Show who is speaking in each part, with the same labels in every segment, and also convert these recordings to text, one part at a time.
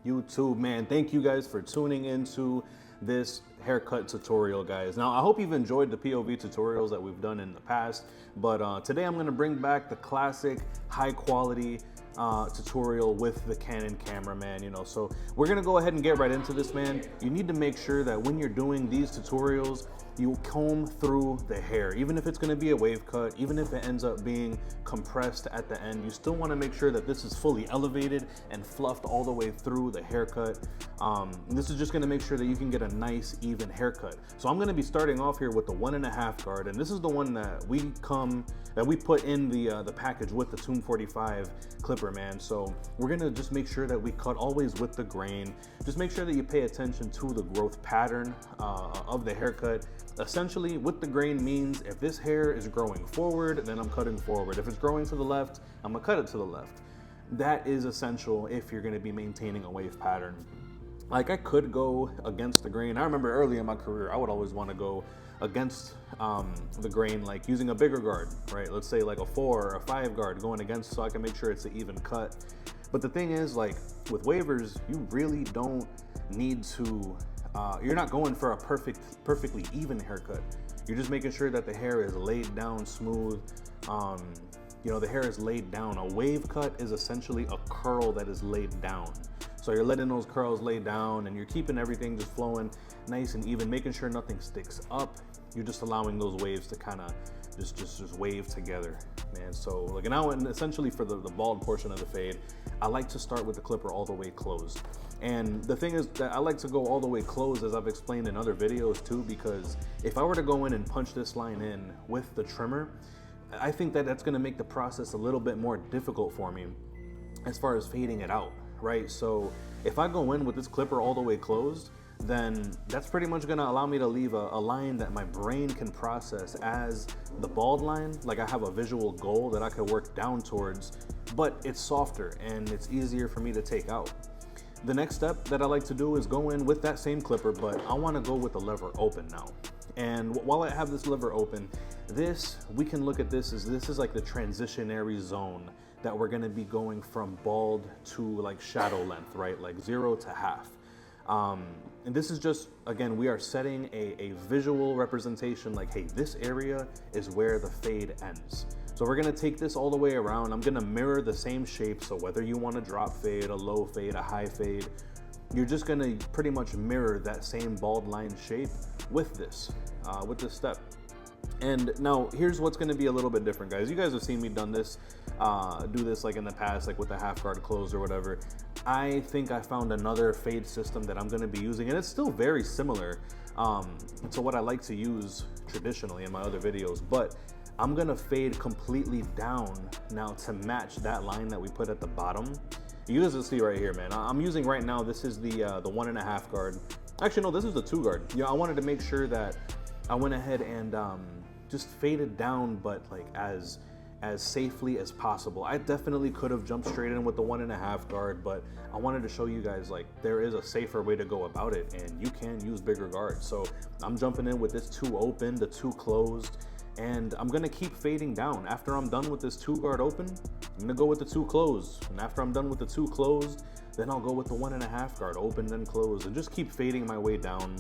Speaker 1: YouTube, man. Thank you guys for tuning into this haircut tutorial, guys. Now, I hope you've enjoyed the POV tutorials that we've done in the past, but today I'm gonna bring back the classic high quality tutorial with the Canon camera, man. So we're gonna go ahead and get right into this, man. You need to make sure that when you're doing these tutorials, you comb through the hair. Even if it's gonna be a wave cut, even if it ends up being compressed at the end, you still wanna make sure that this is fully elevated and fluffed all the way through the haircut. This is just gonna make sure that you can get a nice, even haircut. So I'm gonna be starting off here with the 1.5 guard, and this is the one that we put in the package with the Tomb 45 clipper, man. So we're gonna just make sure that we cut always with the grain. Just make sure that you pay attention to the growth pattern of the haircut. Essentially, with the grain means if this hair is growing forward, then I'm cutting forward. If it's growing to the left, I'm gonna cut it to the left. That is essential if you're gonna be maintaining a wave pattern. Like, I could go against the grain. I remember early in my career, I would always want to go against the grain, like using a bigger guard, right? Let's say like a 4 or a 5 guard going against, so I can make sure it's an even cut. But the thing is, like with wavers, you really don't need to, you're not going for a perfectly even haircut. You're just making sure that the hair is laid down smooth. The hair is laid down. A wave cut is essentially a curl that is laid down. So you're letting those curls lay down and you're keeping everything just flowing nice and even, making sure nothing sticks up. You're just allowing those waves to kind of just wave together, man. So like now, and essentially for the bald portion of the fade, I like to start with the clipper all the way closed. And the thing is that I like to go all the way closed, as I've explained in other videos too, because if I were to go in and punch this line in with the trimmer, I think that that's gonna make the process a little bit more difficult for me as far as fading it out, right? So if I go in with this clipper all the way closed, then that's pretty much gonna allow me to leave a line that my brain can process as the bald line. Like, I have a visual goal that I could work down towards, but it's softer and it's easier for me to take out. The next step that I like to do is go in with that same clipper, but I wanna go with the lever open now. And while I have this lever open, we can look at this is like the transitionary zone that we're gonna be going from bald to like shadow length, right? Like 0 to half. And this is just, again, we are setting a visual representation, like, hey, this area is where the fade ends. So we're gonna take this all the way around. I'm gonna mirror the same shape. So whether you want a drop fade, a low fade, a high fade, you're just gonna pretty much mirror that same bald line shape with this step. And now here's what's gonna be a little bit different, guys. You guys have seen me do this like in the past, like with the half guard closed or whatever. I think I found another fade system that I'm gonna be using, and it's still very similar to what I like to use traditionally in my other videos, but I'm gonna fade completely down now to match that line that we put at the bottom. You guys will see right here, man. I'm using right now, this is the 1.5 guard. Actually, no, this is the 2 guard. Yeah, I wanted to make sure that I went ahead and just faded down, but like as safely as possible. I definitely could have jumped straight in with the 1.5 guard, but I wanted to show you guys like there is a safer way to go about it, and you can use bigger guards. So I'm jumping in with this 2 open, the 2 closed, and I'm gonna keep fading down. After I'm done with this 2 guard open, I'm gonna go with the 2 closed. And after I'm done with the 2 closed, then I'll go with the 1.5 guard open, then closed, and just keep fading my way down.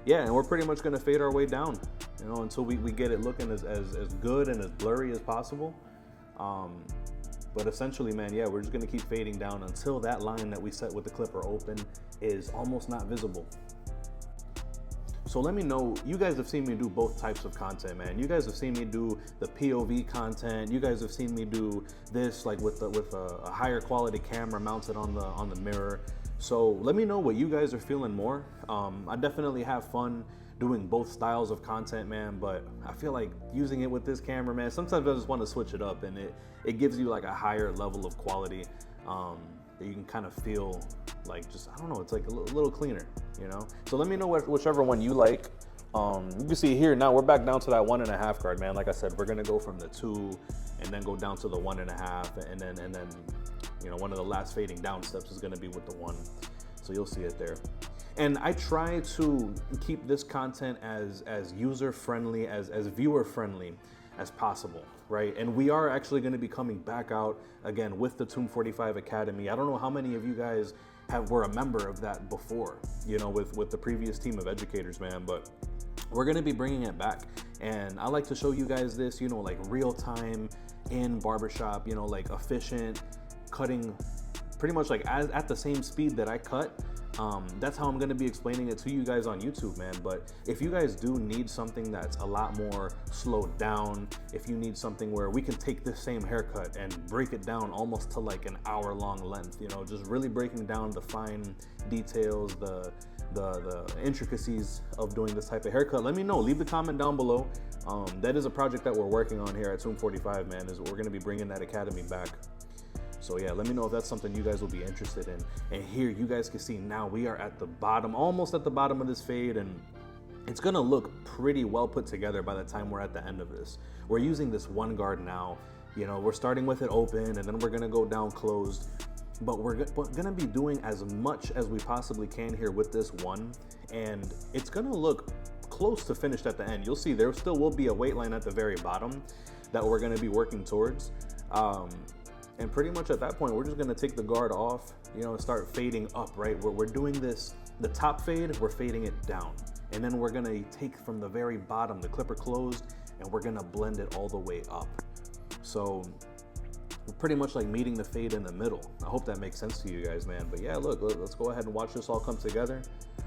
Speaker 1: Yeah, and we're pretty much gonna fade our way down, until we get it looking as good and as blurry as possible. But essentially, man, yeah, we're just gonna keep fading down until that line that we set with the clipper open is almost not visible. So let me know, you guys have seen me do both types of content, man. You guys have seen me do the POV content. You guys have seen me do this like with a higher quality camera mounted on the mirror. So let me know what you guys are feeling more. I definitely have fun doing both styles of content, man, but I feel like using it with this camera, man, sometimes I just want to switch it up, and it gives you like a higher level of quality that you can kind of feel like, just, I don't know, it's like a little cleaner, So let me know whichever one you like. You can see here now we're back down to that 1.5 guard, man. Like I said, we're gonna go from the 2 and then go down to the 1.5, and then one of the last fading down steps is gonna be with the 1. So you'll see it there. And I try to keep this content as user friendly, as viewer friendly as possible, right? And we are actually going to be coming back out again with the Tune 45 Academy. I don't know how many of you guys were a member of that before, you know, with the previous team of educators, man, but we're going to be bringing it back. And I like to show you guys this, you know, like real time in barbershop, you know, like efficient cutting, pretty much like at the same speed that I cut. That's how I'm going to be explaining it to you guys on YouTube, man. But if you guys do need something that's a lot more slowed down, if you need something where we can take this same haircut and break it down almost to like an hour-long length, you know, just really breaking down the fine details, the intricacies of doing this type of haircut, let me know. Leave the comment down below. That is a project that we're working on here at Tune 45, man. Is we're going to be bringing that academy back. So yeah, let me know if that's something you guys will be interested in. And here you guys can see now we are at the bottom, almost at the bottom of this fade, and it's gonna look pretty well put together by the time we're at the end of this. We're using this one guard now. You know, we're starting with it open and then we're gonna go down closed. But we're gonna be doing as much as we possibly can here with this one. And it's gonna look close to finished at the end. You'll see there still will be a weight line at the very bottom that we're gonna be working towards. And pretty much at that point, we're just gonna take the guard off, you know, and start fading up, right? We're doing this, the top fade, we're fading it down. And then we're gonna take from the very bottom, the clipper closed, and we're gonna blend it all the way up. So we're pretty much like meeting the fade in the middle. I hope that makes sense to you guys, man. But yeah, look, let's go ahead and watch this all come together.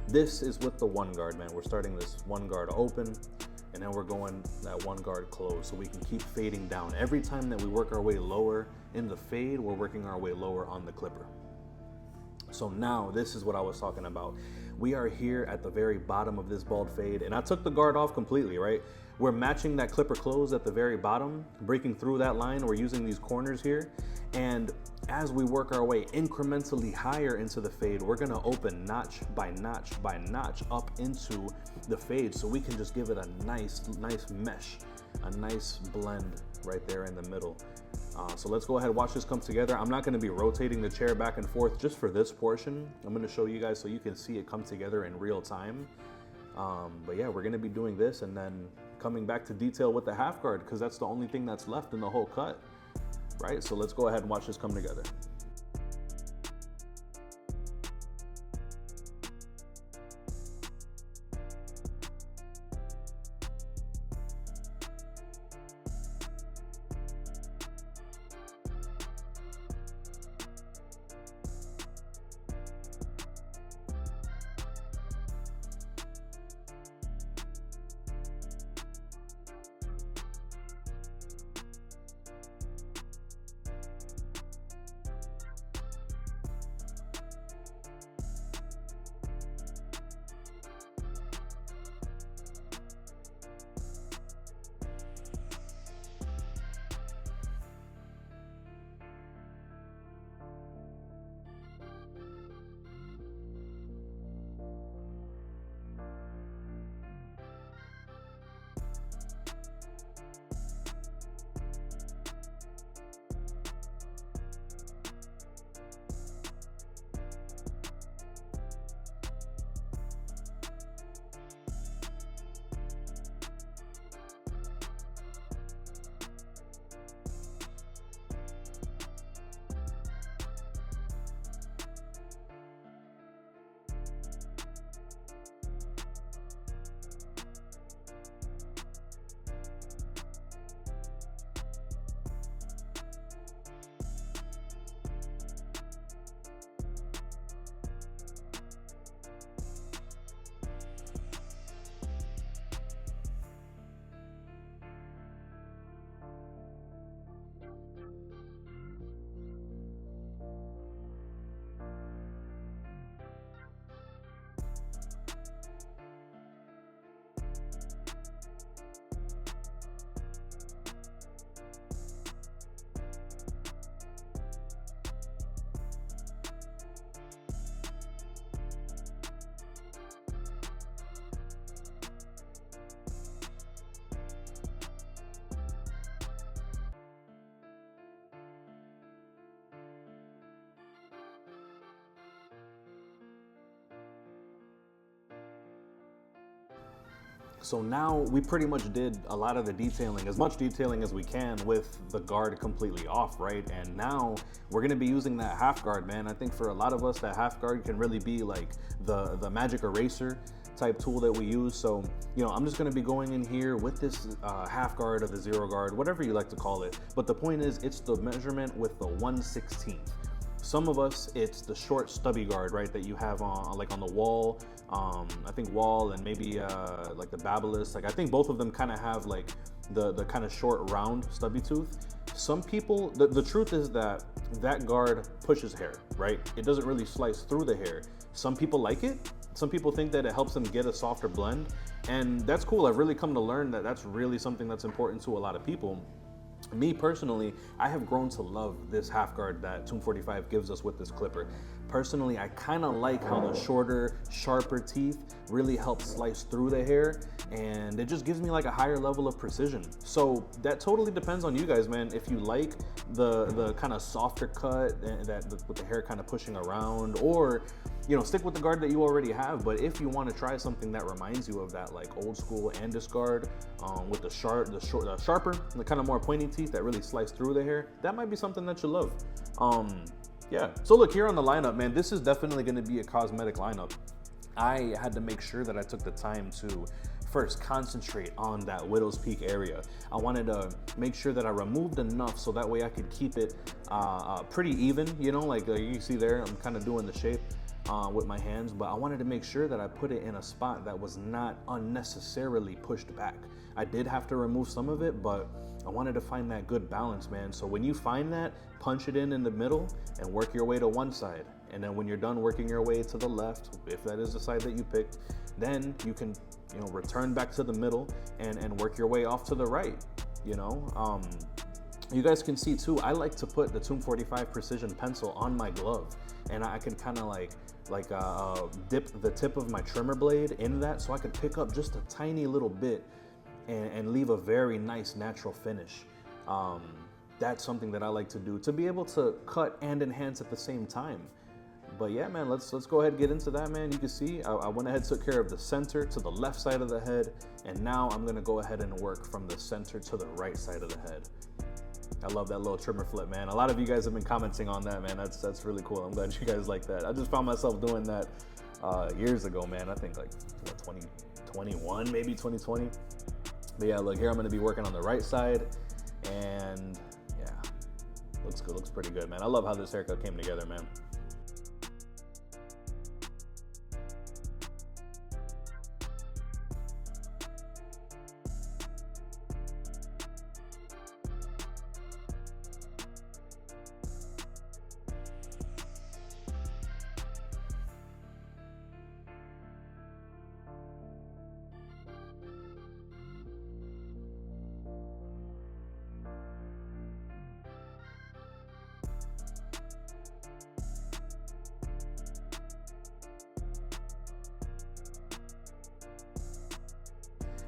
Speaker 1: This is with the one guard, man. We're starting this one guard open, and then we're going that one guard closed so we can keep fading down. Every time that we work our way lower in the fade, we're working our way lower on the clipper. So now this is what I was talking about. We are here at the very bottom of this bald fade, and I took the guard off completely, right? We're matching that clipper close at the very bottom, breaking through that line. We're using these corners here. And as we work our way incrementally higher into the fade, we're gonna open notch by notch by notch up into the fade so we can just give it a nice mesh, a nice blend right there in the middle. So let's go ahead and watch this come together. I'm not gonna be rotating the chair back and forth just for this portion. I'm gonna show you guys so you can see it come together in real time. But yeah, we're gonna be doing this and then coming back to detail with the half guard because that's the only thing that's left in the whole cut, right? So let's go ahead and watch this come together. So now we pretty much did a lot of the detailing, as much detailing as we can with the guard completely off, right? And now we're gonna be using that half guard, man. I think for a lot of us, that half guard can really be like the magic eraser type tool that we use. So, you know, I'm just gonna be going in here with this half guard or the zero guard, whatever you like to call it. But the point is, it's the measurement with the 1/16. Some of us, it's the short stubby guard, right, that you have on like on the wall. I think wall and maybe like the Babyliss. Like I think both of them kind of have like the kind of short round stubby tooth. Some people, the truth is that that guard pushes hair, right? It doesn't really slice through the hair. Some people like it. Some people think that it helps them get a softer blend, and that's cool. I've really come to learn that that's really something that's important to a lot of people. Me personally, I have grown to love this half guard that Tomb 45 gives us with this clipper. Personally, I kind of like how the shorter, sharper teeth really help slice through the hair, and it just gives me like a higher level of precision. So that totally depends on you guys, man. If you like the kind of softer cut that with the hair kind of pushing around, or you know, stick with the guard that you already have. But if you want to try something that reminds you of that like old school Andis guard with the sharper, the kind of more pointy teeth that really slice through the hair, that might be something that you love. Yeah, so look here on the lineup, man, this is definitely going to be a cosmetic lineup. I had to make sure that I took the time to first concentrate on that Widow's Peak area. I wanted to make sure that I removed enough so that way I could keep it pretty even, you know, like you see there, I'm kind of doing the shape with my hands, but I wanted to make sure that I put it in a spot that was not unnecessarily pushed back. I did have to remove some of it, but I wanted to find that good balance, man. So when you find that, punch it in the middle and work your way to one side. And then when you're done working your way to the left, if that is the side that you picked, then you can, you know, return back to the middle and work your way off to the right, you know. You guys can see too, I like to put the Tomb 45 Precision pencil on my glove, and I can kind of like dip the tip of my trimmer blade in that so I could pick up just a tiny little bit and leave a very nice natural finish. That's something that I like to do, to be able to cut and enhance at the same time. But yeah, man, let's go ahead and get into that, man. You can see I went ahead and took care of the center to the left side of the head, and now I'm gonna go ahead and work from the center to the right side of the head. I love that little trimmer flip, man. A lot of you guys have been commenting on that, man. That's really cool. I'm glad you guys like that. I just found myself doing that years ago, man. I think like 2021, maybe 2020. But yeah, look here, I'm gonna be working on the right side, and yeah, looks good, looks pretty good, man. I love how this haircut came together, man.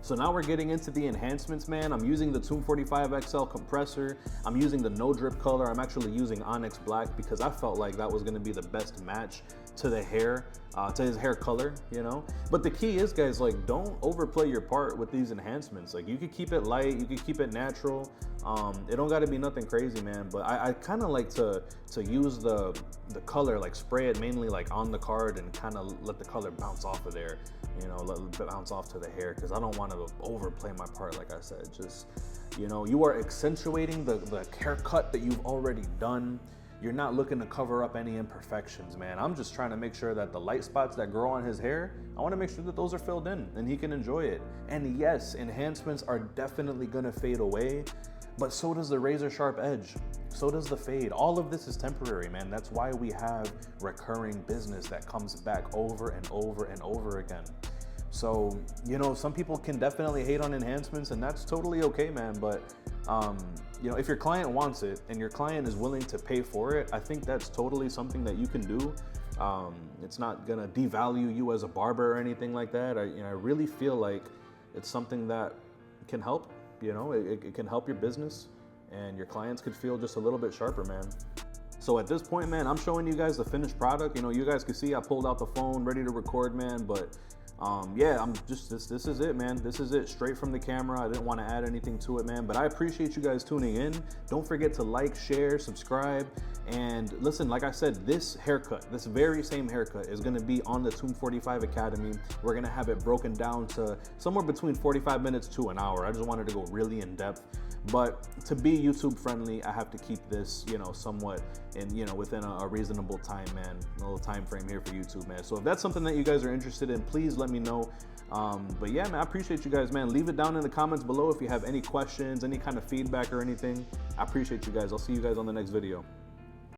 Speaker 1: So now we're getting into the enhancements, man. I'm using the Tomb 45 XL compressor. I'm using the no drip color. I'm actually using Onyx Black because I felt like that was gonna be the best match to the hair, to his hair color, you know? But the key is, guys, like, don't overplay your part with these enhancements. Like, you could keep it light, you could keep it natural. It don't gotta be nothing crazy, man. But I kinda like to use the color, like spray it mainly like on the card and kind of let the color bounce off of there, you know, let it bounce off to the hair, because I don't want to overplay my part. Like I said, just, you know, you are accentuating the haircut that you've already done. You're not looking to cover up any imperfections, man. I'm just trying to make sure that the light spots that grow on his hair, I want to make sure that those are filled in and he can enjoy it. And yes, enhancements are definitely gonna fade away, but so does the razor sharp edge. So does the fade. All of this is temporary, man. That's why we have recurring business that comes back over and over and over again. So, you know, some people can definitely hate on enhancements, and that's totally okay, man. But, you know, if your client wants it and your client is willing to pay for it, I think that's totally something that you can do. It's not gonna devalue you as a barber or anything like that. I really feel like it's something that can help. You know, it can help your business, and your clients could feel just a little bit sharper, man. So at this point, man, I'm showing you guys the finished product. You know, you guys can see I pulled out the phone ready to record, man, but Yeah, I'm just, this is it, man. This is it, straight from the camera. I didn't want to add anything to it, man, but I appreciate you guys tuning in. Don't forget to like, share, subscribe, and listen, like I said, this haircut, this very same haircut is gonna be on the Tomb 45 Academy. We're gonna have it broken down to somewhere between 45 minutes to an hour. I just wanted to go really in depth. But to be YouTube friendly, I have to keep this, you know, somewhat in, you know, within a reasonable time, man, a little time frame here for YouTube, man. So if that's something that you guys are interested in, please let me know. But yeah, man, I appreciate you guys, man. Leave it down in the comments below if you have any questions, any kind of feedback or anything. I appreciate you guys. I'll see you guys on the next video.